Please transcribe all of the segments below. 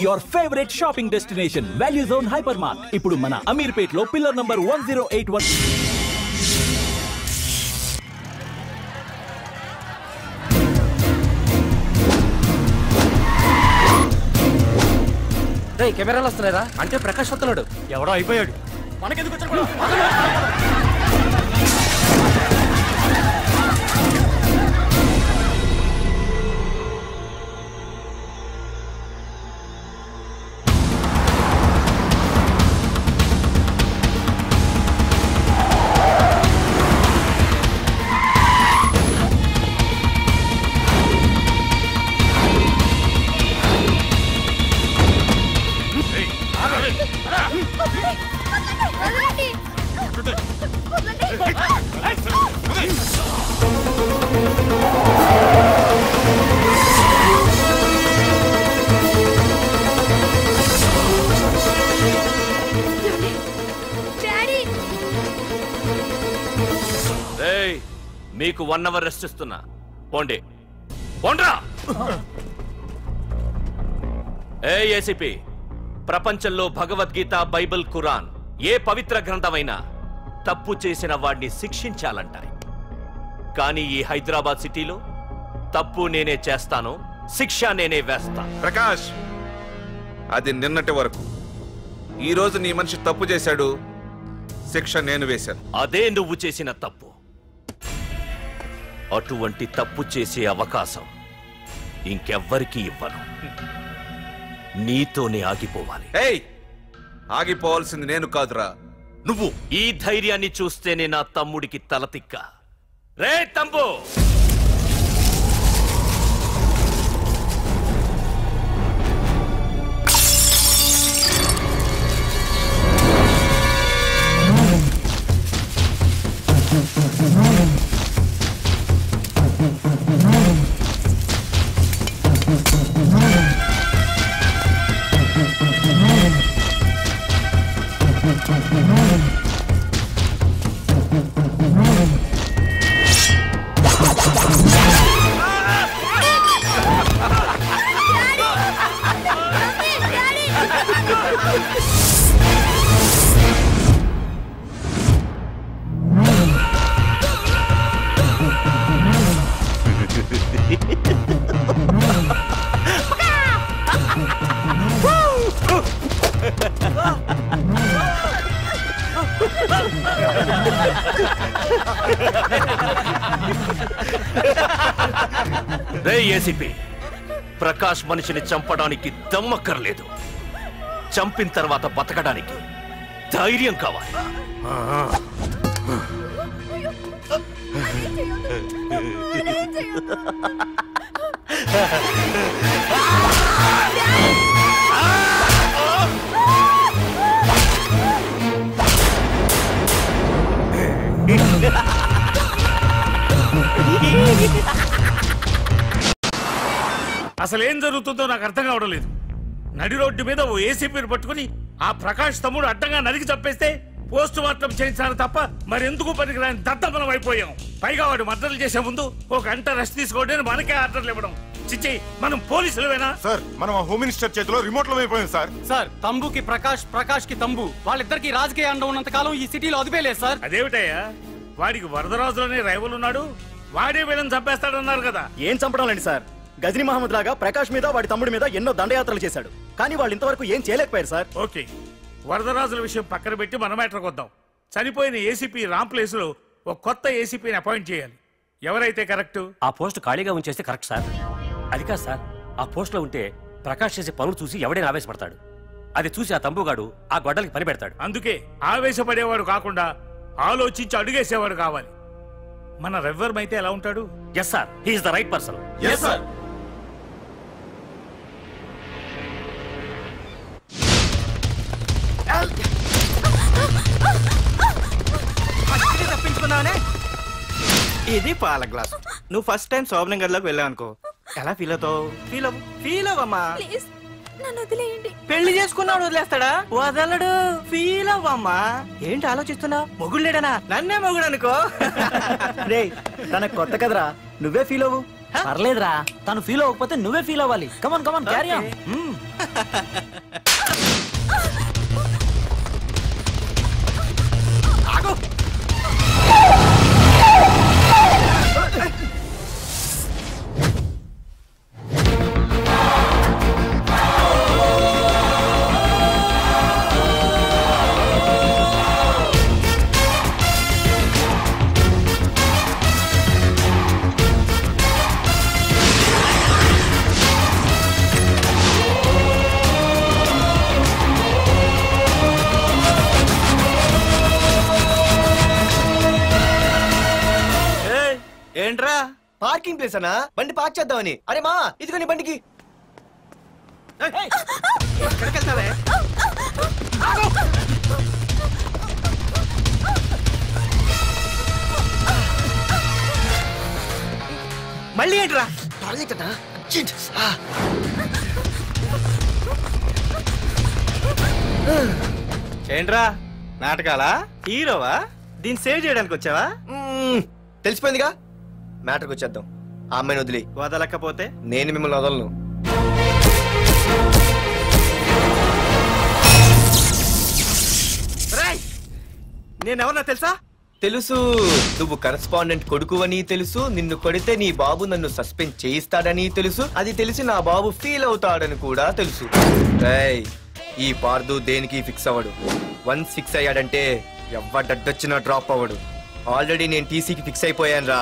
Your favourite shopping destination value zone hyper mart ఇప్పుడు మన అమీర్పేట్ లో పిల్లర్ నంబర్ 1081. కెమెరాలు వస్తలేదా అంటే ప్రకాష్ వస్తున్నాడు. ఎవడో అయిపోయాడు. మనకెందుకు వచ్చాడు? మీకు 1 అవర్ రెస్ట్ ఇస్తున్నా. పోండి పోండ్రా. ఏసీపీ, ప్రపంచంలో భగవద్గీత, బైబిల్, ఖురాన్ ఏ పవిత్ర గ్రంథమైనా తప్పు చేసిన వాడిని శిక్షించాలంటాయి. కానీ ఈ హైదరాబాద్ సిటీలో తప్పు నేనే చేస్తాను, శిక్ష నేనే వేస్తా. ప్రకాష్, అది నిన్నటి వరకు. ఈ రోజు నీ మనిషి తప్పు చేశాడు, శిక్ష నేను వేశాను. అదే నువ్వు చేసిన తప్పు. అటువంటి తప్పు చేసే అవకాశం ఇంకెవ్వరికీ ఇవ్వను. నీతోనే ఆగిపోవాలి. ఆగిపోవాల్సింది నేను కాదురా, నువ్వు. ఈ ధైర్యాన్ని చూస్తేనే నా తమ్ముడికి తలతిక్క. రే తమ్ము, రే ఏసీపీ, ప్రకాష్ మనిషిని చంపడానికి దమ్మక్కర్లేదు, చంపిన తర్వాత బతకడానికి ధైర్యం కావాలి. అసలేం జరుగుతుందో నాకు అర్థం కావడం లేదు. నడి రోడ్డు మీద ఓ ఏసీపీని పట్టుకుని ఆ ప్రకాష్ తమ్ముడు అడ్డంగా నరికి చంపేస్తే పోస్ట్ మార్టం చేయించాను తప్ప మరెందుకు పనికిరాని దద్దమనం అయిపోయాం. పైగా వాడు మర్డర్లు చేసే ముందు ఒక గంట రెస్ట్ తీసుకోవడానికి మనకే ఆర్డర్లు ఇవ్వడం. చిచ్చి, మనం పోలీసులవేనా సార్? మనం హోమ్ మినిస్టర్ చేతిలో రిమోట్ లో అయిపోయాం సార్. సార్, తంబుకి ప్రకాష్, ప్రకాష్ కి తంబు, వాళ్ళిద్దరికి రాజకీయ అండ ఉన్నంత కాలం ఈ సిటీలో అదిపేలేదు సార్. అదేమిటయ్యా, వాడికి వరదరాజులోనే రైవల్ ఉన్నాడు, వాడే వీళ్ళని చంపేస్తాడన్నారు కదా. ఏం చంపడం సార్? గజనీ మహమ్మద్ లాగా ప్రకాష్ మీద వాడి తమ్ముడి మీద ఎన్నో దండయాత్రలు చేశాడు, కానీ వాళ్ళు ఇంతవరకు ఏం చేయలేకపోయారు సార్. ఓకే, వరదరాజుల విషయం పక్కన పెట్టి మన మ్యాటర్కి వద్దాం. చనిపోయిన ఏసీపీ రామ్ ప్లేస్ లో ఒక కొత్త ఏసీపీని అపాయింట్ చేయాలి. ఎవరైతే కరెక్ట్? ఆ పోస్ట్ ఖాళీగా ఉంచేస్తే కరెక్ట్ సార్. అది కాదు సార్, ఆ పోస్ట్ లో ఉంటే ప్రకాష్ చేసే పనులు చూసి ఎవడైనా ఆవేశపడతాడు. అది చూసి ఆ తంబుగాడు ఆ గొడ్డలకి పని పెడతాడు. అందుకే ఆవేశపడేవాడు కాకుండా ఆలోచించి అడుగేసేవాడు కావాలి. మన రెవ్వర్ అయితే ఎలా ఉంటాడు? Yes sir, he is the right person. Yes sir. తప్పించుకున్నావనే. ఇది పాల గ్లాస్. నువ్వు ఫస్ట్ టైం శోభనం గదిలోకి వెళ్ళావు అనుకో, ఎలా ఫీల్ అవుతావు? ఫీల్ అవ్వమ్మా. పెళ్లి చేసుకున్నాడు వదిలేస్తాడా? వదలడు. ఫీల్ అవ్వమ్మా. ఏంటి ఆలోచిస్తున్నావు? మొగుడు లేడనా? నన్నే మొగుడు అనుకో. రే, తనకు కొత్త కదరా, నువ్వే ఫీల్ అవ్వు. పర్లేదురా, తను ఫీల్ అవ్వకపోతే నువ్వే ఫీల్ అవ్వాలి. Come on come on carry on. ఆగు. ఏంట్రా పార్కింగ్ ప్లేస్ అన్నా, బండి పార్క్ చేద్దామని. అరే మా ఇదిగో నీ బండికి. ఎక్కడికి వెళ్తావే? మళ్ళీ ఏంట్రా? టాయిలెట్ అన్నా. ఏంట్రా నాటకాలా? హీరోవా? దీన్ని సేవ్ చేయడానికి వచ్చావా? తెలిసిపోయిందిగా, మ్యాటర్కి వచ్చేద్దాం. ఆ అమ్మాయిని వదిలి. వదలకపోతే నేను మిమ్మల్ని వదలను. నేనెవరన్నా తెలుసా? తెలుసు, నువ్వు కరెస్పాండెంట్ కొడుకువని తెలుసు. నిన్ను కొడితే నీ బాబు నన్ను సస్పెండ్ చేయిస్తాడని తెలుసు. అది తెలిసి నా బాబు ఫీల్ అవుతాడని కూడా తెలుసు. ఈ పార్దు దేనికి ఫిక్స్ అవ్వడు. వన్స్ ఫిక్స్ అయ్యాడంటే ఎవ్వడడ్డొచ్చినా డ్రాప్ అవ్వడు. ఆల్రెడీ నేను టీసీకి ఫిక్స్ అయిపోయాను రా.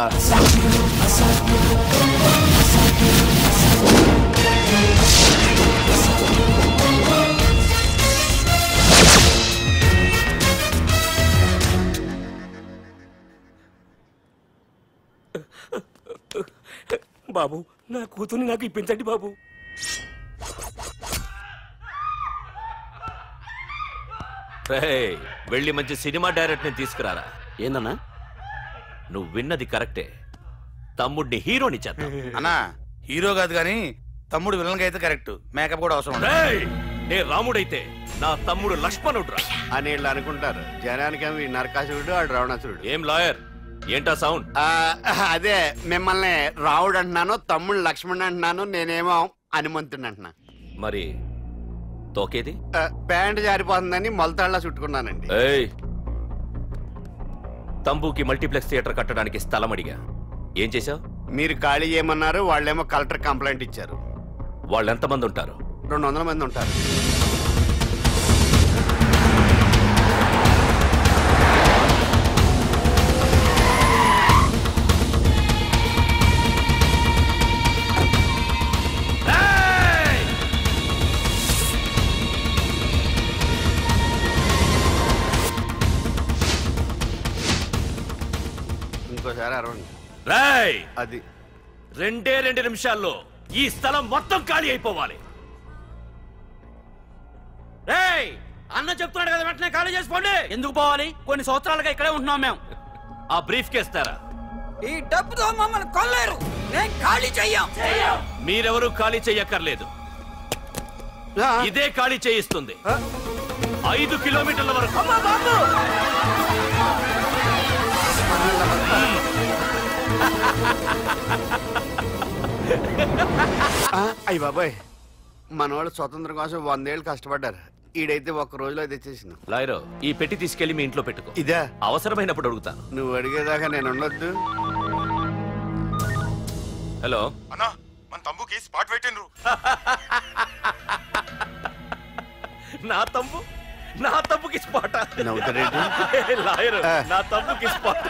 బాబు, నా కూతుర్ని నాకు ఇప్పించండి బాబు. వెళ్ళి మంచి సినిమా డైరెక్టర్ ని తీసుకురారా. ఏందన్నా? నువ్వు విన్నది కరెక్టే, తమ్ముడిని హీరోని చేద్దాం. అన్నా హీరో కాదు కానీ తమ్ముడు విలన్ అయితే కరెక్ట్. మేకప్ కూడా అవసరం. నే రాముడైతే నా తమ్ముడు లక్ష్మణుడు అని వీళ్ళు అనుకుంటారు. జనానికి నరకాసురుడు, ఆడు రావణాసురుడు. ఏం లాయర్, ఏంటా సౌండ్? అదే మిమ్మల్ని రావుడు అంటున్నాను, తమ్ముడు లక్ష్మణ్ అంటున్నాను, నేనేమో హనుమంతుడు అంటున్నా. మరి తోకేది? ప్యాంట్ జారిపోతుందని మొలతాళ్ళ చుట్టుకున్నానండి. తంబుకి మల్టీప్లెక్స్ థియేటర్ కట్టడానికి స్థలం అడిగా, ఏం చేశావు? మీరు ఖాళీ చేయమన్నారు, వాళ్ళేమో కలెక్టర్ కంప్లైంట్ ఇచ్చారు. వాళ్ళు ఎంతమంది ఉంటారు? 200 మంది ఉంటారు. ఇంకోసారి అరవండి. అది 2 నిమిషాల్లో ఈ స్థలం మొత్తం ఖాళీ అయిపోవాలి. అన్న చెప్తున్నాడు కదా, వెంటనే ఖాళీ చేసుకోండి. ఎందుకు పోవాలి? కొన్ని సంవత్సరాలుగా ఇక్కడే ఉంటున్నాం మేము. ఆ బ్రీఫ్ కేస్తారా? ఈ డబ్బుతో మమ్మల్ని కొల్లేరు. నేను ఖాళీ చెయ్యం. మీరెవరూ ఖాళీ చెయ్యక్కర్లేదు, ఇదే ఖాళీ చేయిస్తుంది. 5 కిలోమీటర్ల వరకు. అయ్య బాబాయ్, మనవాళ్ళు స్వతంత్రం కోసం 100 ఏళ్ళు కష్టపడ్డారు. ఈడైతే 1 రోజులో తెచ్చేసిన. లాయరో, ఈ పెట్టి తీసుకెళ్లి మీ ఇంట్లో పెట్టుకో. ఇదే అవసరమైనప్పుడు అడుగుతాను. నువ్వు అడిగేదాకా నేను ఉండొద్దు. హలో అన్నా, మన తమ్ముకి స్పాట్ పెట్టిండ్రు. నా తమ్ముకి స్పాట్. నవ్వుతారేంటి లాయరు? నా తమ్ముకి స్పాట్.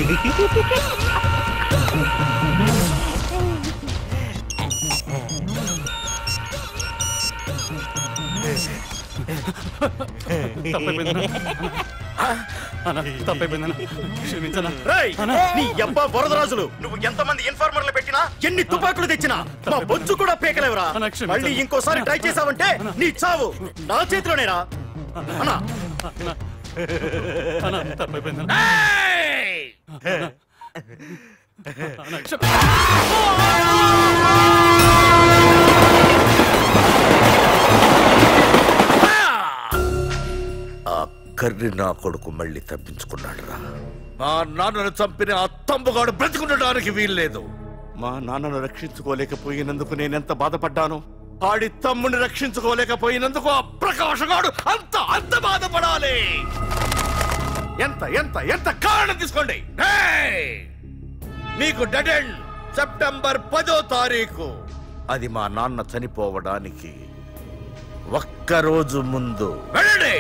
నీ అబ్బా వరదరాజులు, నువ్వు ఎంతమంది ఇన్ఫార్మర్లు పెట్టినా ఎన్ని తుపాకులు తెచ్చినా మా బొచ్చు కూడా పేకలేవురా. మళ్ళీ ఇంకోసారి ట్రై చేసావంటే నీ చావు నా చేతిలోనేరా. అన్నా కర్రి నా కొడుకు మళ్ళీ తప్పించుకున్నాడు రా. మా నాన్నను చంపిన ఆ తంబుగాడు బ్రతికుండడానికి వీల్లేదు. మా నాన్నను రక్షించుకోలేకపోయినందుకు నేనెంత బాధపడ్డాను, ఆడి తమ్ముని రక్షించుకోలేకపోయినందుకు ఆ ప్రకాశగాడు అంత బాధపడాలి. ఎంత ఎంత ఎంత కారణం తీసుకోండి. మీకు డెడ్ ఎండ్ సెప్టెంబర్ 10వ తారీఖు. అది మా నాన్న చనిపోవడానికి ఒక్కరోజు ముందు. వెళ్ళండి.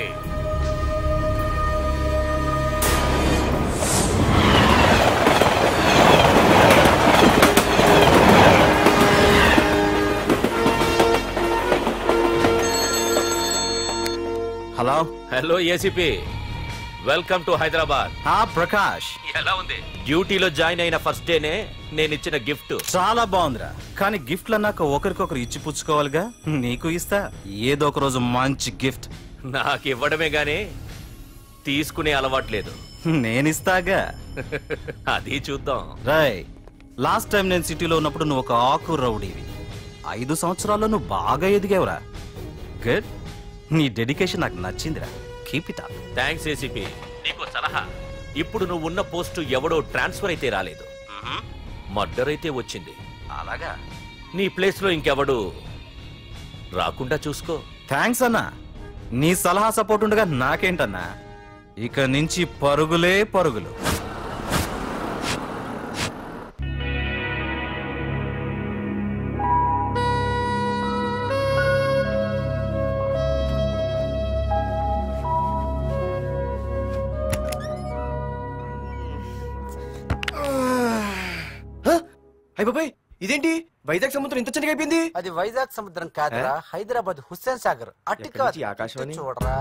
Hello hello ACP, welcome to Hyderabad. Prakash, ఎలా ఉంది? డ్యూటీలో జాయిన్ అయిన ఫస్ట్ డేనే నేను ఇచ్చిన గిఫ్ట్ చాలా బాగుందిరా. కానీ గిఫ్ట్లు అన్నాక ఒకరికొకరు ఇచ్చి పుచ్చుకోవాలిగా. నీకు ఇస్తా ఏదో ఒక రోజు మంచి గిఫ్ట్. నాకు ఇవ్వడమే గానీ తీసుకునే అలవాట్లేదు. నేనిస్తాగా. అది చూద్దాం. రాయ్, లాస్ట్ టైం నేను సిటీలో ఉన్నప్పుడు నువ్వు ఒక ఆకు రౌడీవి. 5 సంవత్సరాల్లో నువ్వు బాగా ఎదిగావురా. గుడ్. నీ డెడికేషన్ నాకు నచ్చిందిరా. Keep it up. Thanks ACP. నీకు సలహా, ఇప్పుడు నువ్వు ఉన్న పోస్టు ఎవడో ట్రాన్స్ఫర్ అయితే రాలేదు, మర్డర్ అయితే వచ్చింది. అలాగా? నీ ప్లేస్ లో ఇంకెవడు రాకుండా చూసుకో. థ్యాంక్స్ అన్నా. నీ సలహా సపోర్ట్ ఉండగా నాకేంటన్నా, ఇక నుంచి పరుగులే పరుగులు. అయిపోయి ఇదేంటి వైజాగ్ సముద్రం ఇంత చిన్నగా అయిపోయింది? అది వైజాగ్ సముద్రం కాదురా, హైదరాబాద్ హుస్సేన్ సాగర్. ఆకాశవాణి చూడరా.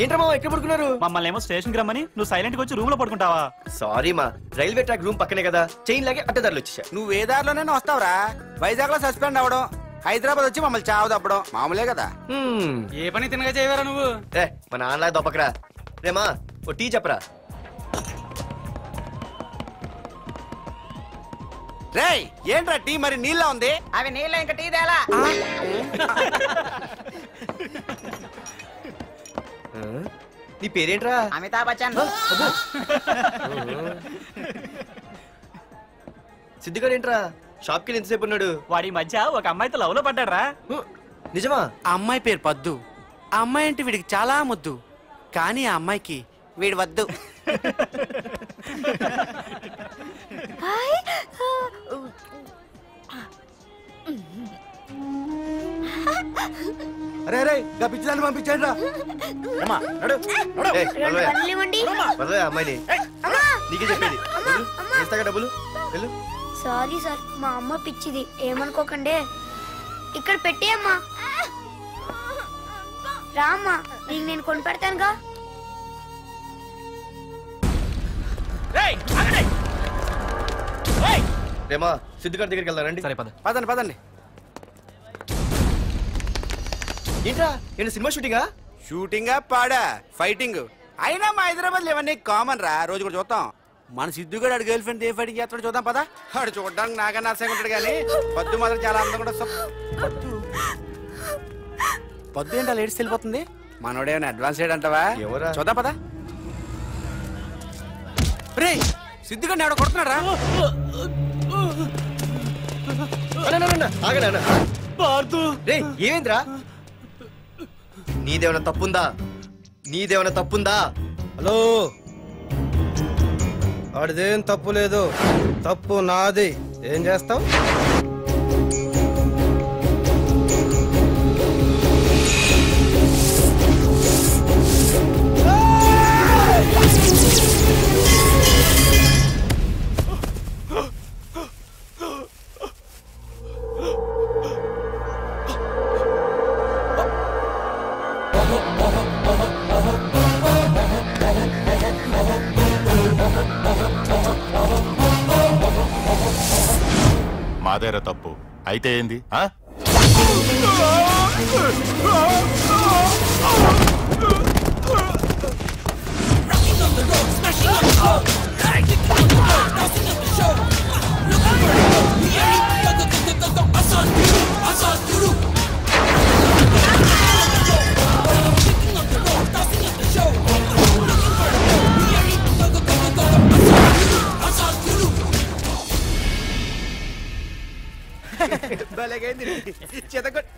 ఏంట్రా మా ఎక్కడ పడుకున్నారు? మమ్మల్ని ఏమో స్టేషన్ కి రమ్మని నువ్వు సైలెంట్ గా వచ్చి రూమ్ లో పడుకుంటావా? సారీ మా, రైల్వే ట్రాక్ రూమ్ పక్కనే కదా, చైన్ లాగే అడ్డదారులు వచ్చేసా. నువ్వు ఏ దారిలోనే వస్తావురా. వైజాగ్ లో సస్పెండ్ అవడం, హైదరాబాద్ వచ్చి మమ్మల్ని చావు తప్పడం మామూలే కదా. ఏ పని తినగా చేయవరా నువ్వు? మా నాన్నలా దొప్పకరా. రేమా ఓ టీ చెప్పరా. రేయ్, ఏంట్రా టీ మరి నీళ్ళ ఉంది? అవి నీళ్ళ ఇంకా టీ తేలా. నీ పేరేంట్రా? అమితాబ్ బచ్చన్. సిద్ధిగాడు ఏంట్రా షాప్ కి ఎంతసేపు ఉన్నాడు? వాడి మధ్య ఒక అమ్మాయితో లవ్ లో పడ్డాడ్రా. నిజమా? ఆ అమ్మాయి పేరు పద్దు. ఆ అమ్మాయి అంటే వీడికి చాలా ముద్దు, కానీ ఆ అమ్మాయికి వీడు వద్దు. అరే అరే పిచ్చిదాన్ని పంపించండి రా. అమ్మాయిని నీకే చెప్పేది. ఇస్తాగా డబ్బులు. సారీ సార్, మా అమ్మ పిచ్చిది, ఏమనుకోకండి. ఇక్కడ పెట్టి అమ్మా. రామ్మా, నీకు నేను కొని పెడతానుగా. రేమా సిద్ధిగాడి దగ్గరికి వెళ్దానండి. సరే పద. పదండి పదండి. ఏంట్రా ఏంటి సినిమా షూటింగా? షూటింగా పాడా ఫైటింగ్ అయినా మా హైదరాబాద్ ఇవన్నీ కామన్ రా, రోజు కూడా చూద్దాం. మన సిద్ధుగాడు ఆడు గర్ల్ ఫ్రెండ్ ఏ ఫైటింగ్ చేస్తాడో చూద్దాం పదా. ఆడు చూడడానికి నాకన్నా ఆశగా ఉంటాడు కానీ పద్దు మాత్రం చాలా అందంగా ఉంటుంది. పద్దు ఏంటో లేడీస్ వెళ్ళిపోతుంది. మనోడేమైనా అడ్వాన్స్ అయ్యాడు అంటావా? చూద్దాం పదా. రే సిద్ధుగాడిని ఎవడో కొడుతున్నాడు రా. ఏమైందిరా? నీదేమైనా తప్పుందా? నీదేమైనా తప్పుందా? హలో, ఆడిదేం తప్పు లేదు, తప్పు నాది. ఏం చేస్తావు? మాదేరా తప్పు అయితే ఏంది? భలేగైంది చెతగొట్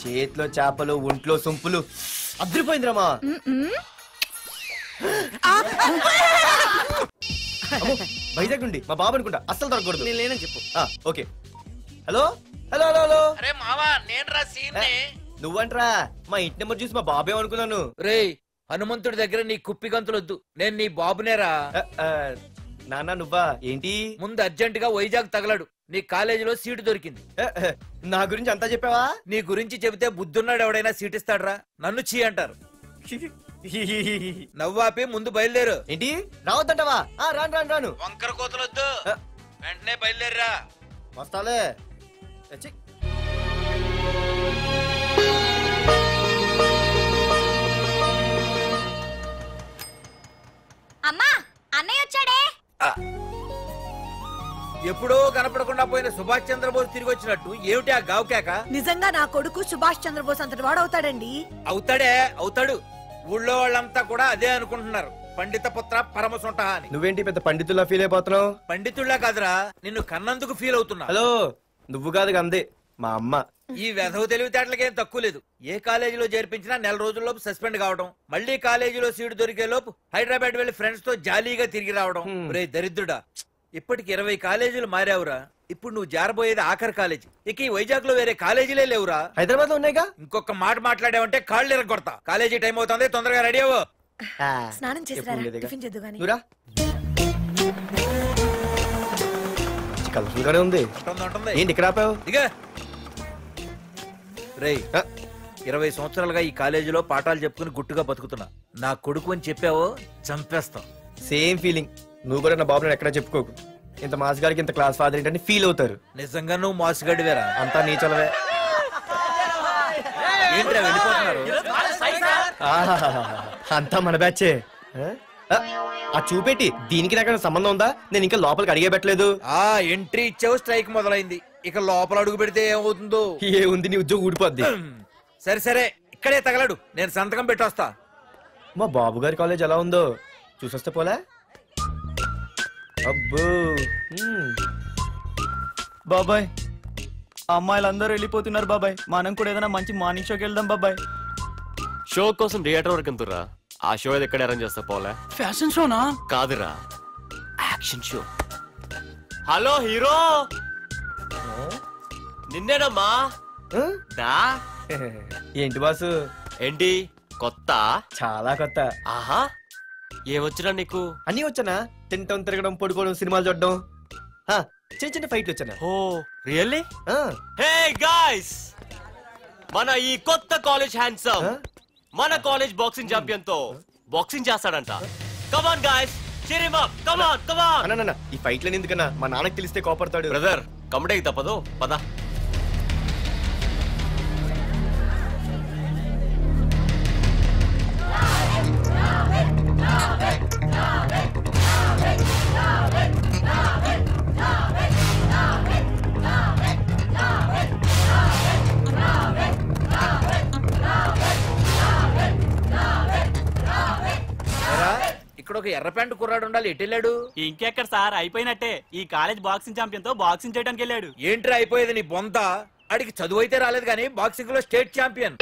చేతిలో చేపలు ఒంట్లో సొంపులు అద్రిపోయిందిరామా. వైజాగ్ నుండి మా బాబు అనుకుంటా, అస్సలు దొరకకూడదు. నేను లేనని చెప్పు. Okay. Hello hello hello hello. అరే మావా నేను రా సీన్ నువ్వంట్రా? మా ఇంటి నెంబర్ చూసి మా బాబే అనుకున్నాను. రే హనుమంతుడి దగ్గర నీ కుప్పి గంతులొద్దు, నేను నీ బాబునేరా. నాన్న నువ్వా? ఏంటి? ముందు అర్జెంట్ గా వైజాగ్ తగలడు, నీ కాలేజీలో సీటు దొరికింది. నా గురించి అంతా చెప్పావా? నీ గురించి చెబితే బుద్ధున్నాడు ఎవడైనా సీట్ ఇస్తాడ్రా? నన్ను చీ అంటారు. నవ్వాపి ముందు బయలుదేరు. ఏంటి రావద్దంటావా? రాను రాను రాను. వంకర కోతలొద్దు, వెంటనే బయలుదేరరా. వస్తాలే. అమ్మా అన్నయ్య వచ్చాడే. ఎప్పుడో కనపడకుండా పోయిన సుభాష్ చంద్రబోస్ తిరిగి వచ్చినట్టు ఏమిటి ఆ గావుకేక? నిజంగా నా కొడుకు సుభాష్ చంద్రబోస్ అంతటి వాడు అవుతాడండి. అవుతాడే అవుతాడు. ఊళ్ళో వాళ్ళంతా కూడా అదే అనుకుంటున్నారు, పండిత పుత్ర పరమసుంట అని. నువ్వేంటి పెద్ద పండితుల్లా ఫీల్ అయిపోతున్నావు? పండితుల్లా కాదురా, నిన్ను కన్నందుకు ఫీల్ అవుతున్నా. హలో, నువ్వు కాదు అందే మా అమ్మ. ఈ వెధవ తెలివితేటలకేం తక్కువ లేదు. ఏ కాలేజీలో చేర్పించినా నెల రోజుల్లోపు సస్పెండ్ కావడం, మళ్ళీ కాలేజీలో సీటు దొరికే లోపు హైదరాబాద్ వెళ్లి ఫ్రెండ్స్ తో జాలీగా తిరిగి రావడం. రే దరిద్రుడా, ఇప్పటికి 20 కాలేజీలు మారావురా. ఇప్పుడు నువ్వు జారబోయేది ఆఖరి కాలేజీ. ఇక ఈ వైజాగ్ లో వేరే కాలేజీలే లేవురా. హైదరాబాద్ లో ఉన్నాయిగా. ఇంకొక మాట మాట్లాడావంటే కాళ్ళు ఎరగొడతా. కాలేజీ టైం అవుతుంది, తొందరగా రెడీ అవ్వు. స్నానం చేసి టిఫిన్ చేద్దు గాని. కలర్ఫుల్ గానే ఉంది. ఏంటి ఇక్కడ ఆపావు? రేయ్ 20 సంవత్సరాలుగా ఈ కాలేజీలో పాఠాలు చెప్పుకుని గుట్టుగా బతుకుతున్నా. నా కొడుకు అని చెప్పావో చంపేస్తాం. Same feeling. నువ్వు కూడా నా బాబు ఎక్కడా చెప్పుకోకు. ఇంత మాస్ గారికి ఇంత క్లాస్ ఫాదర్ ఏంటని ఫీల్ అవుతారు. నిజంగా నువ్వు మాసుగడివేరా? అంతా నీ చలవే. ఏంట్రా వెళ్ళిపోతున్నారు? అంతా మన బ్యాచే. ఆ చూపెట్టి దీనికి నాకు సంబంధం ఉందా? నేను ఇంకా లోపలికి అడిగే పెట్టలేదు. ఎంట్రీ ఇచ్చావు, స్ట్రైక్ మొదలైంది. ఇక లోపల అడుగు పెడితే ఏమవుతుందో? ఏముంది, నీ ఉద్యోగం ఊడిపోద్ది. సరే సరే, ఇక్కడే తగలడు, నేను సంతకం పెట్టొస్తా. మా బాబు గారి కాలేజ్ ఎలా ఉందో చూసొస్తే పోలే. అబ్బో బాబాయ్, అమ్మాయిలందరూ వెళ్ళిపోతున్నారు బాబాయ్. మనం కూడా ఏదైనా మంచి మార్నింగ్ షోకి వెళ్దాం బాబాయ్. షో కోసం థియేటర్ వరకు ఎంతురా? ఆ షో ఏది ఎక్కడ అరేంజ్ చేస్తా పోలే? ఫ్యాషన్ షోనా? కాదురా, యాక్షన్ షో. హలో హీరో, నిన్నేనమ్మా. ఏంటి బాసు? ఏంటి కొత్త? చాలా కొత్త. ఆహా, ఏమొచ్చినా నీకు? అన్నీ వచ్చానా? తింటం, తిరగడం, పడుకోవడం, సినిమాలు చూడడం, చిన్న చిన్న ఫైట్లు వచ్చానా. ఓ రియల్లీ? హే గాయ్స్, మన ఈ కొత్త కాలేజ్ హ్యాండ్సమ్ మన కాలేజ్ బాక్సింగ్ ఛాంపియన్ తో బాక్సింగ్ చేస్తాడంట. Come on guys, cheer him up, come on, come on. అన్న ఈ ఫైట్లని ఎందుకన్నా? మా నాన్నకి తెలిస్తే కోపడతాడు. బ్రదర్ కమడేకి తప్పదు, పద. ఇక్కడ ఒక ఎర్ర ప్యాంటు కుర్రాడు ఉండాలి, ఎటు వెళ్ళాడు? ఇంకెక్కడ సార్, అయిపోయినట్టే. ఈ కాలేజ్ బాక్సింగ్ ఛాంపియన్ తో బాక్సింగ్ చేయడానికి వెళ్ళాడు. ఏంట్రా అయిపోయేది నీ బొంత? అడిగి చదువు అయితే రాలేదు కానీ బాక్సింగ్ లో state champion.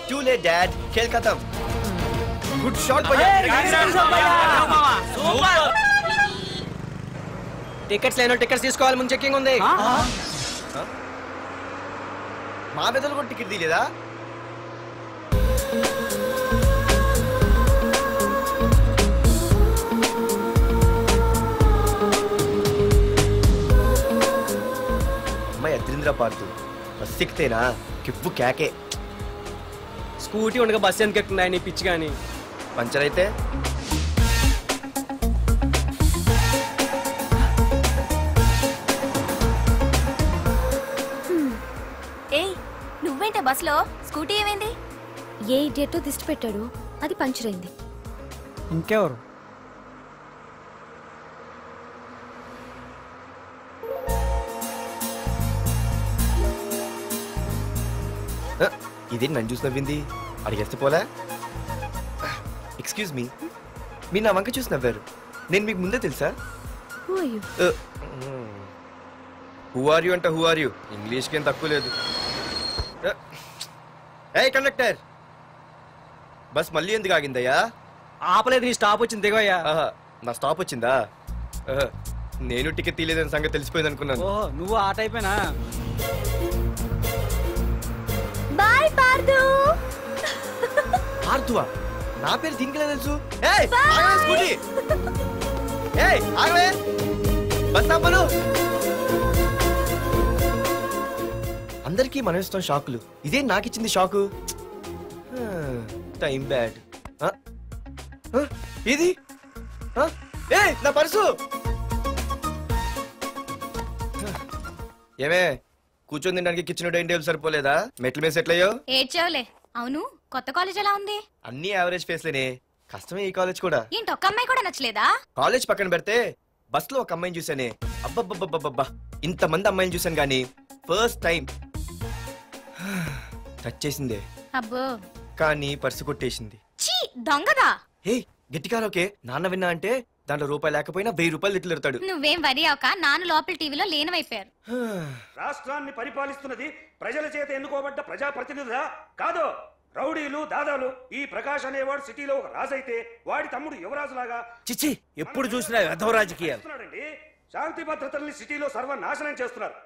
Too late, Dad. खेल खत्म. గుడ్ షాట్ టికెట్స్ లేనో టికెట్స్ తీసుకోవాలి, ముందు చెక్కింగ్ ఉంది. మా పెద్దలు కూడా టికెట్ తీయలేదా? అమ్మాయి అద్రింద్ర పార్తు బస్ ఎక్కితేనా కిప్పు కేకే. స్కూటీ ఉండగా బస్సు ఎందుకు ఎక్కుతున్నాయి నీ పిచ్చి కానీ. పంచర్ అయితే నువ్వేంటే బస్సులో? స్కూటీ ఏమైంది? ఏ ఇడియట్ దిష్టి పెట్టాడు, అది పంచర్ అయింది. ఇంకెవరు? ఇదేంటి నన్ను చూసి నవ్వింది? అడిగేస్తే పోలే. ఎక్స్క్యూజ్ మీ, మీరు నా వంక చూసి నవ్వారు, నేను మీకు ముందే తెలుసా? హూ ఆర్ యూ అంటే హూ ఆర్ యూ, ఇంగ్లీష్కి ఏం తక్కువ లేదు. ఏ కండక్టర్, బస్ మళ్ళీ ఎందుకు ఆగిందయ్యా? ఆపలేదు, నీ స్టాప్ వచ్చింది దిగోయ్యా. నా స్టాప్ వచ్చిందా? నేను టికెట్ తీయలేదని సంగతి తెలిసిపోయింది అనుకున్నాను. ఓహో, నువ్వు ఆ టైపేనా? బాయ్ పార్దు. పార్దువా? నా పేరు దీనికిలే తెలుసు. ఏయ్ ఆగవే స్కూటీ. ఏయ్ ఆగవే, బస్ ఆపను. అందరికీ మనం ఇస్తాం షాకులు, ఇదే నాకు ఇచ్చింది షాకు. Time bad. ఇది ఏ నా పర్సు. ఏమే కూర్చొని తినడానికి కిచెన్ డైనింగ్ టేబుల్ సరిపోలేదా? మెట్ల మీద సెట్ అయ్యో. ఏడ్చావులే. అవును, కొత్త కాలేజ్ ఎలా ఉంది? అన్ని యావరేజ్ ఫేస్లేనే, కష్టమే ఈ కాలేజ్ కూడా. ఏంటి, ఒక్క అమ్మాయి కూడా నచ్చలేదా? కాలేజ్ పక్కన పెడితే బస్ లో ఒక అమ్మాయిని చూసానే, అబ్బబ్బబ్బబ్బబ్బా ఇంతమంది అమ్మాయిని చూసాను గానీ ఫస్ట్ టైం టచ్ చేసిందే. అబ్బో, కానీ పర్సు కొట్టేసింది. చీ దొంగదా. హే గట్టిగా ఓకే, నాన్న విన్నా అంటే దాంట్లో రూపాయి లేకపోయినా 1000 రూపాయలు తిట్లు. నువ్వేం వరి అవక, నాన్న లోపల టీవీలో లేనవైపోయారు. రాష్ట్రాన్ని పరిపాలిస్తున్నది ప్రజల చేత ఎన్నుకోబడ్డ ప్రజాప్రతినిధులా కాదు, రౌడీలు దాదాలు. ఈ ప్రకాష్ అనేవాడు సిటీలో ఒక రాజైతే వాడి తమ్ముడు యువరాజులాగా చిచ్చి ఎప్పుడు చూసినా వెధవ రాజకీయాలు. శాంతి భద్రతల్ని సిటీలో సర్వనాశనం చేస్తున్నారు.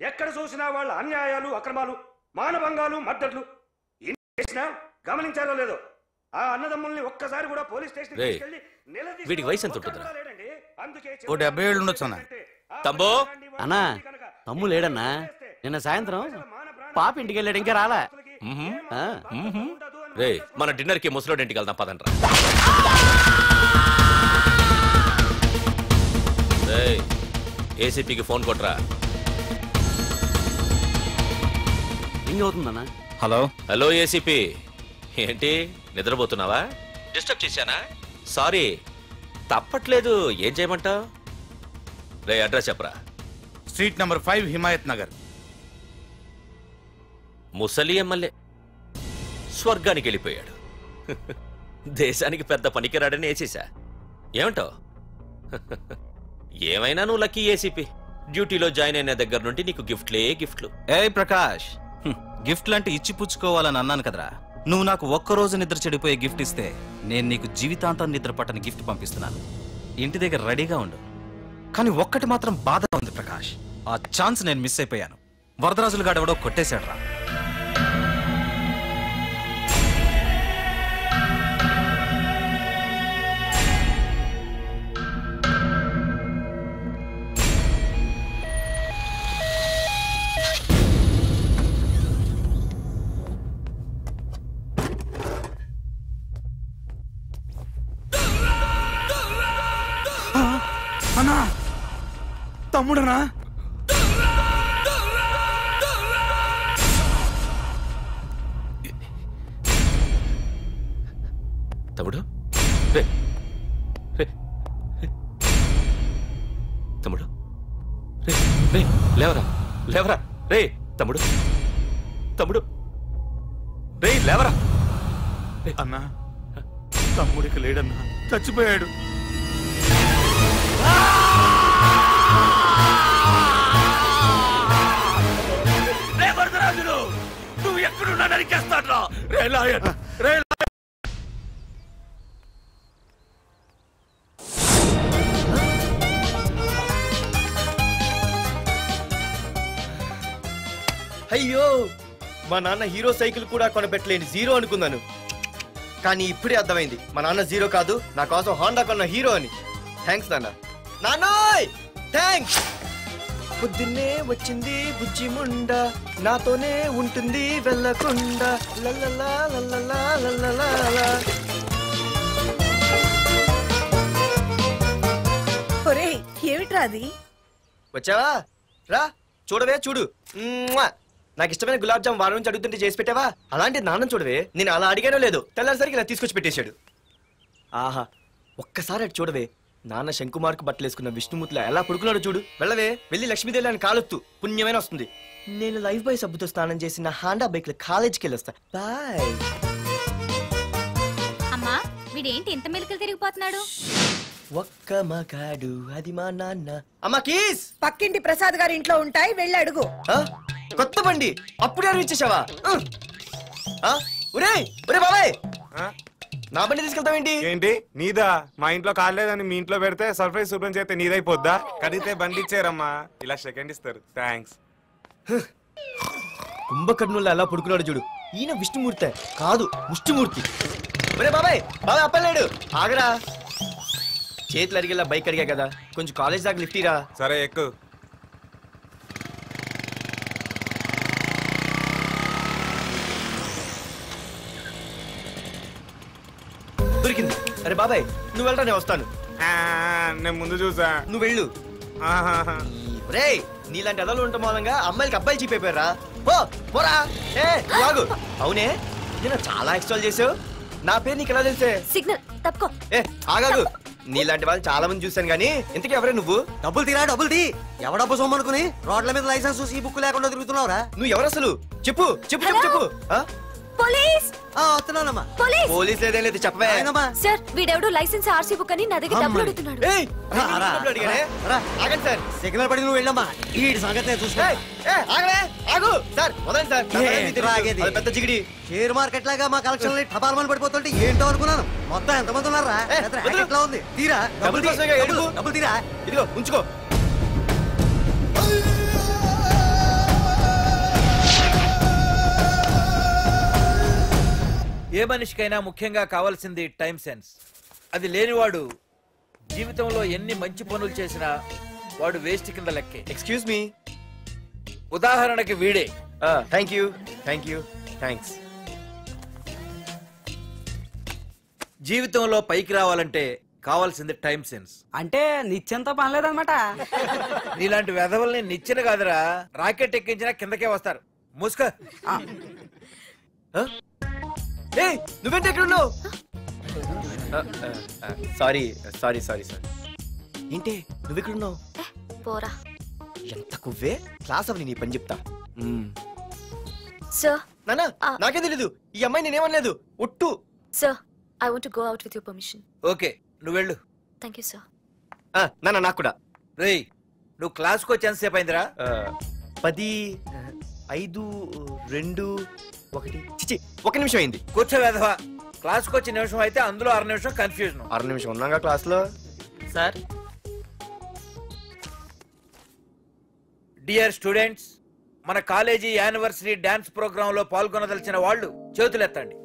ఎక్కడ చూసినా వాళ్ళ అన్యాయాలు, అక్రమాలు, మానభంగాలు, మద్దతులు. చేసినా గమనించారో లేదో, ఆ అన్నదమ్ముల్ని ఒక్కసారి కూడా పోలీస్ స్టేషన్ తీసుకెళ్లి వీడి వయసు ఎంత ఉంటుందిరా? ఓ 70 ఏళ్ళు ఉండొచ్చు అన్న. తమ్ముడు అన్నా తమ్ము లేడన్నా, నిన్న సాయంత్రం పాప ఇంటికి వెళ్ళాడు, ఇంకా రాలా. రే మన డిన్నర్ కి ముసలోడి ఇంటికి వెళ్దాం పదండ్రా. ఏసీపీకి ఫోన్ కొట్రా. రింగ్ అవుతుందన్నా. హలో హలో ఏసీపీ, ఏంటి నిద్రపోతున్నావా? డిస్టర్బ్ చేశానా? సారీ, తప్పట్లేదు. ఏం చేయమంటావు? రే అడ్రస్ చెప్పరా. Street number 5 Himayat Nagar. ముసలి ఎమ్మెల్యే స్వర్గానికి వెళ్ళిపోయాడు. దేశానికి పెద్ద పనికిరాడని వేసేసా. ఏమంటావు? ఏమైనా నువ్వు లక్కీ ఏసీపీ. డ్యూటీలో జాయిన్ అయిన దగ్గర నుండి నీకు గిఫ్ట్లు. ఏ ప్రకాష్, గిఫ్ట్ లాంటి ఇచ్చి పుచ్చుకోవాలని అన్నాను కదరా. నువ్వు నాకు ఒక్కరోజు నిద్ర చెడిపోయే గిఫ్ట్ ఇస్తే నేను నీకు జీవితాంతం నిద్ర పట్టని గిఫ్ట్ పంపిస్తున్నాను. ఇంటి దగ్గర రెడీగా ఉండు. కానీ ఒక్కటి మాత్రం బాధగా ఉంది ప్రకాష్, ఆ ఛాన్స్ నేను మిస్ అయిపోయాను. వరదరాజులు గాడెవడో కొట్టేశాడు రా. అన్నా తమ్ముడనా? తమ్ముడు రే రే తమ్ముడు రే రే లేవరా లేవరా రే తమ్ముడు రే లేవరా. అన్నా తమ్ముడికి లేడన్నా, చచ్చిపోయాడు. నువ్వు ఎక్కడున్నా నరికేస్తాడ్రా. అయ్యో మా నాన్న హీరో సైకిల్ కూడా కొనబెట్టలేని జీరో అనుకున్నాను. కానీ ఇప్పుడే అర్థమైంది మా నాన్న జీరో కాదు, నా కోసం హోండా కొన్న హీరో అని. థ్యాంక్స్ నాన్న. నాన్నోయ్ థ్యాంక్స్. పొద్దున్నే వచ్చింది బుజ్జి ముండ, నాతోనే ఉంటుంది వెళ్ళకుండా. లల్లలా లల్లలా లల్లలా. ఒరేయ్ ఏమిట్రా అది? వచ్చావా? రా చూడవే చూడు. నాకు ఇష్టమైన గులాబ్ జామ్ వారం నుంచి అడుగుతుంటే చేసి పెట్టావా? అలాంటి నాన్న చూడవే, నేను అలా అడిగానో లేదో తెల్లారిసరికి ఇలా తీసుకొచ్చి పెట్టేశాడు. ఆహా ఒక్కసారి అటు చూడవే, నాన్న శంకుమార్కు బట్టలు వేసుకున్న విష్ణుమూర్తిలా ఎలా పడుకున్నాడో చూడు. వెళ్ళవే, వెళ్ళి లక్ష్మీదేవి అని కాలొత్తు, పుణ్యమైన వస్తుంది. నేను లైఫ్ బాయ్ సబ్బుతో స్నానం చేసి నా హాండా బైక్ లో కాలేజీకి వెళ్ళొస్తా. బాయ్. అమ్మా వీడేంటి ఇంత మెలికలు తిరిగిపోతున్నాడు? ఒక్క మగాడు అది మా నాన్న. అమ్మా కీస్ పక్కింటి ప్రసాద్ గారి ఇంట్లో ఉంటాయి, వెళ్ళి అడుగు. కొత్త బండి అప్పుడే ఇచ్చేసావా? ఒరే ఒరే బాబాయ్, నా బండి తీసుకెళ్తావేంటి? ఏంటి నీదా? మా ఇంట్లో కాలేదని మీ ఇంట్లో పెడితే సర్ప్రైజ్ శుభ్రం చేస్తే నీదైపోద్దా? కడిగితే బండి ఇచ్చారమ్మా, ఇలా సెకండ్ ఇస్తారు. థ్యాంక్స్. కుంభకర్ణుల్లో ఎలా పడుకున్నాడు చూడు. ఈయన విష్ణుమూర్తి కాదు ముష్టిమూర్తి. ఒరే బాబాయ్ బాబాయ్ అప్పలేడు, ఆగరా. చేతులు అడిగేలా బైక్ అడిగా కదా, కొంచెం కాలేజ్ దాకా లిఫ్ట్ ఇరా. సరే ఎక్కు. దొరికింది. అరే బాబాయ్ నువ్వు వెళ్ళరా, నేను వస్తాను. నేను ముందు చూసా. నువ్వు వెళ్ళు. రే నీలాంటి అదలు ఉండటం మూలంగా అమ్మాయిలకి అబ్బాయిలు చీప్ అయిపోయారా? పోరా. ఏ ఆగు. అవునే నేను చాలా ఎక్స్ట్రాల్ చేసావు, నా పేరు నీకు ఎలా తెలిసే? సిగ్నల్ తప్పుకో. ఏ ఆగాగు, నీలాంటి వాళ్ళు చాలా మంది చూశాను గానీ ఇంతకీ ఎవరే నువ్వు? డబ్బులు తీరా డబ్బులు తీ. ఎవడబ్బు సొమ్మనుకుని రోడ్ల మీద లైసెన్స్ చూసి ఈ బుక్ లేకుండా తిరుగుతున్నావురా? నువ్వు ఎవరు అసలు? చెప్పు చెప్పు చెప్పు చెప్పు. పోలీస్ వస్తున్నానమ్మా. పోలీస్ లేదేం లేదు చెప్పవే. సార్ వీడెవడో లైసెన్స్ ఆర్సీ బుక్ అని నా దగ్గర డబ్బులు అడుగుతున్నాడు. ఆగండి సార్. సిగ్నల్ పడి నువ్వు వెళ్ళమ్మా, ఈ సంగతి చూసుకో. ఆగు సార్, వదండి సార్. పెద్ద జిగిడి షేర్ మార్కెట్ లాగా మా కలెక్షన్ టపాల్మని పడిపోతుంటే ఏంటో అనుకున్నాను. మొత్తం ఎంతమంది ఉన్నారా? ఎట్లా ఉంది? తీరా డబ్బులు తీరా. ఇదిగో ఉంచుకో. ఏ మనిషికైనా ముఖ్యంగా కావాల్సింది టైం సెన్స్. అది లేనివాడు జీవితంలో ఎన్ని మంచి పనులు చేసినా వాడు వేస్ట్ కింద లెక్కే. Excuse me. ఉదాహరణకి వీడే. Thank you thank you thanks. జీవితంలో పైకి రావాలంటే కావాల్సింది టైం సెన్స్. అంటే నిత్యంతో పనిలేదన్నమాట. నీలాంటి వెధవల్ని నిచ్చెన కాదురా, రాకెట్ ఎక్కించినా కిందకే వస్తారు. మూసుక. నువ్వేంటి ఎక్కడ ఉన్నావు? Sorry sorry sorry sorry. ఏంటి నువ్వు ఎక్కడ ఉన్నావు? పోరా. ఎంత కువ్వే. క్లాస్ అవని నీ పని చెప్తా. సార్ నానా నాకే తెలీదు, ఈ అమ్మాయి నేనేమనలేదు ఒట్టు. Sir I want to go out with your permission. Okay నువ్వు వెళ్ళు. Thank you sir. నానా నాకు కూడా. రేయ్ నువ్వు క్లాస్కి వచ్చి ఎంతసేపు అయిందిరా? 10, 5, 2, 1 చిచి 1 నిమిషం అయింది. కూర్చో వెధవా. క్లాస్కి వచ్చి నిమిషం అయితే అందులో 6 నిమిషం కన్ఫ్యూజన్. 6 నిమిషం ఉన్నాగా క్లాస్ లో. సార్ డియర్ స్టూడెంట్స్, మన కాలేజీ యానివర్సరీ డాన్స్ ప్రోగ్రామ్ లో పాల్గొనదలిచిన వాళ్ళు చేతులెత్తండి.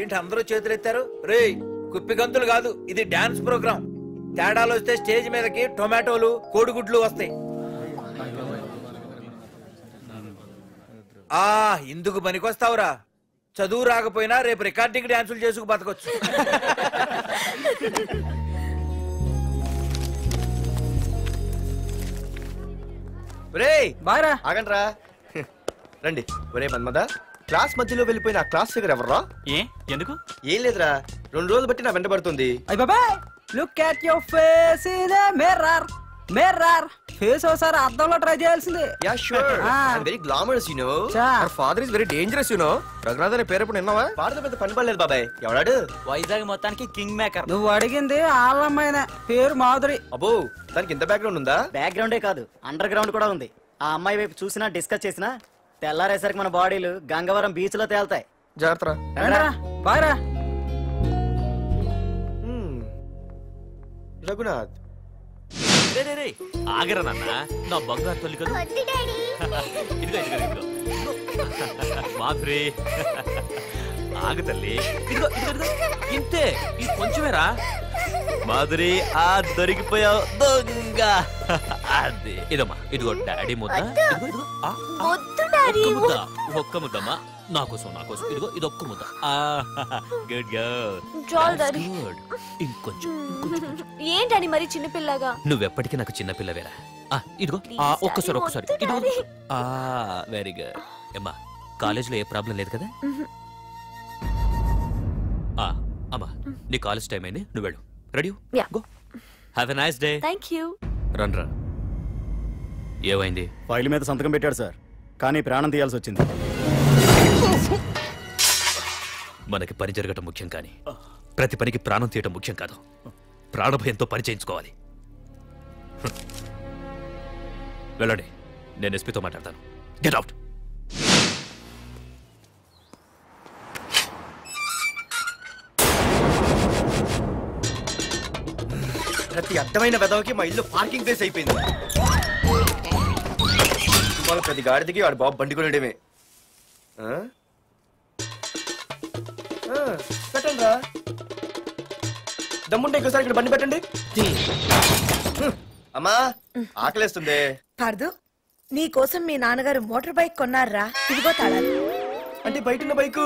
ఏంటి అందరూ చేతులెత్తారు? రేయ్ కుప్పి గంతులు కాదు, ఇది డాన్స్ ప్రోగ్రామ్. తేడాలు వస్తే స్టేజ్ మీదకి టొమాటోలు కోడిగుడ్లు వస్తాయి. ఇందుకు పనికొస్తావురా. చదువు రాకపోయినా రేపు రికార్డింగ్ డాన్సులు చేసుకు బతకొచ్చు. ఆగండ్రా రండి. ఒరే మన్మద, క్లాస్ మధ్యలో వెళ్ళిపోయిన ఆ క్లాస్ ఫిగర్ ఎవర్రా? ఎందుకు? ఏం లేదురా, 2 రోజులు బట్టి నా వెంట పడుతుంది. Look at your face in a mirror. Mirror face ఒకసారి అద్దంలో ట్రై చేయాల్సింది. Yeah sure. I am very glamorous you know. Our father is very dangerous you know. Raghunath అనే పేరు ఎప్పుడు విన్నావా? ఫాదర్ పెద్ద పని పడలేదు బాబాయ్. ఎవడాడు? వైజాగ్ మొత్తానికి కింగ్ మేకర్. నువ్వు అడిగింది ఆళ్ళమ్మైన పేరు మాధురి. అబ్బో దానికి ఇంత బ్యాక్గ్రౌండ్ ఉందా? బ్యాక్గ్రౌండే కాదు అండర్ గ్రౌండ్ కూడా ఉంది. ఆ అమ్మాయి వైపు చూసినా డిస్కస్ చేసినా తెల్లారేసరికి మన బాడీలు గంగవరం బీచ్ లో తేల్తాయి. జాగ్రత్త. బాయ్రా. రఘునాథ్ రే ఆగరా నాన్న, నా బంగారు తల్లి కదా. ఇదిగో ఇదిగో ఇదిగో మాధురి, ఆగు తల్లి. ఇదిగో ఇదిగో ఇదిగో, ఇంతే, ఇది కొంచెమేరా. మాధురి, ఆ దొరికిపోయావు దొంగ. అదే ఇదమ్మా, ఇదిగో డాడీ ముద్ద. ఇదిగో ఇదిగో, ఒక్క ముద్ద, ఒక్క ముద్దమ్మా, నా కోసం నా కోసం. ఇదిగో ఇదొక్క ముద్ద. Good good. ఇంకొంచెం. ఏంటని మరి చిన్నపిల్లగా? నువ్వెప్పటికీ నాకు చిన్నపిల్లవేరా. ఇదిగో ఒక్కసారి ఒక్కసారి. ఇదిగో వెరీ గుడ్. అమ్మా, కాలేజీలో ఏ ప్రాబ్లం లేదు కదా? అమ్మా, నీ కాలేజ్ టైం అయింది, నువ్వు వెళ్ళు. Ready? Go. Have a nice day. Thank you. రా. ఏమైంది? ఫైల్ మీద సంతకం పెట్టాడు సార్, కానీ ప్రాణం తీయాల్సి వచ్చింది. మనకి పని జరగటం ముఖ్యం, కానీ ప్రతి పనికి ప్రాణం తీయటం ముఖ్యం కాదు. ప్రాణభయంతో పని చేయించుకోవాలి. వెళ్ళండి, నేను ఎస్పీతో మాట్లాడతాను. Get out. ప్రతి అడ్డమైన వెదవకి మా ఇల్లు పార్కింగ్ ప్లేస్ అయిపోయింది. వాళ్ళ ప్రతి గాడిదికి వాడు బాబు బండి కొనడమే. పెట్టండి రా, దమ్ముంటే ఇంకోసారి ఇక్కడ బండి పెట్టండి. అమ్మా, ఆకలేస్తుంది. పార్దు, నీ కోసం మీ నాన్నగారు మోటార్ బైక్ కొన్నారా? ఇదిగో తాళాలు. అంటే బయట ఉన్న బైకు